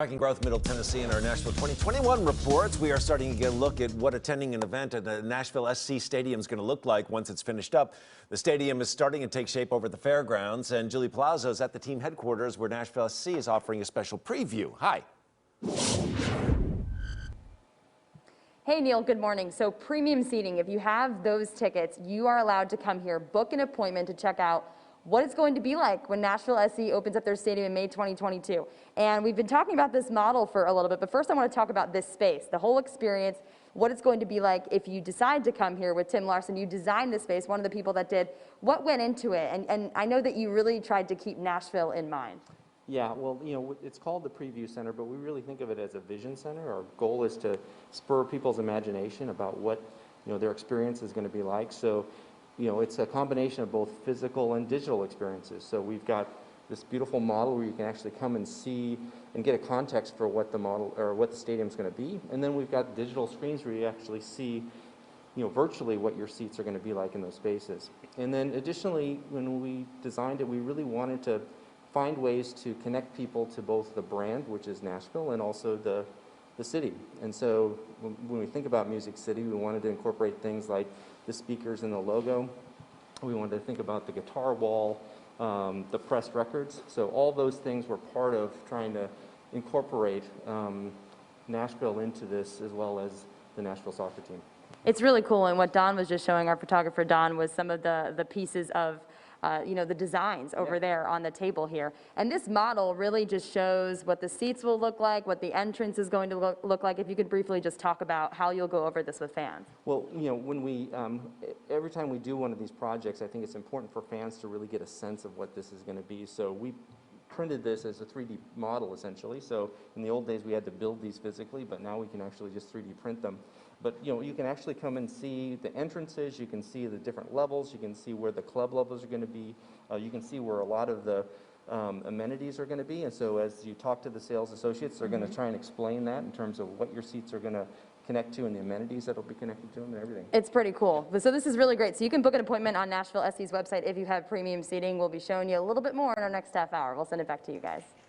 Tracking growth Middle Tennessee in our Nashville 2021 reports. We are starting to get a look at what attending an event at the Nashville SC Stadium is going to look like once it's finished up. The stadium is starting to take shape over the fairgrounds, and Julie Palazzo is at the team headquarters where Nashville SC is offering a special preview. Hi. Hey Neil, good morning. So premium seating, if you have those tickets, you are allowed to come here, book an appointment to check out what it's going to be like when Nashville SC opens up their stadium in May 2022. And we've been talking about this model for a little bit, but first I want to talk about this space, the whole experience, what it's going to be like if you decide to come here with Tim Larson. You designed this space, one of the people that did. What went into it? And I know that you really tried to keep Nashville in mind. Yeah, well, it's called the Preview Center, but we really think of it as a vision center. Our goal is to spur people's imagination about what, their experience is going to be like. So, it's a combination of both physical and digital experiences. So we've got this beautiful model where you can actually come and see and get a context for what the model or what the stadium's going to be. And then we've got digital screens where you actually see, virtually what your seats are going to be like in those spaces. And then additionally, when we designed it, we really wanted to find ways to connect people to both the brand, which is Nashville, and also the city. And so when we think about Music City, we wanted to incorporate things like the speakers and the logo. We wanted to think about the guitar wall, the pressed records. So all those things were part of trying to incorporate Nashville into this, as well as the Nashville soccer team. It's really cool, and what Don was just showing, our photographer Don, was some of the pieces of the designs over there on the table here. And this model really just shows what the seats will look like, what the entrance is going to look like. If you could briefly just talk about how you'll go over this with fans. Well, when we, every time we do one of these projects, I think it's important for fans to really get a sense of what this is going to be. So we printed this as a 3D model, essentially. So in the old days, we had to build these physically, but now we can actually just 3D print them. But you can actually come and see the entrances, you can see the different levels, you can see where the club levels are going to be, you can see where a lot of the amenities are going to be. And so as you talk to the sales associates, they're going to try and explain that in terms of what your seats are going to connect to and the amenities that will be connected to them and everything. It's pretty cool. So this is really great. So you can book an appointment on Nashville SC's website if you have premium seating. We'll be showing you a little bit more in our next half hour. We'll send it back to you guys.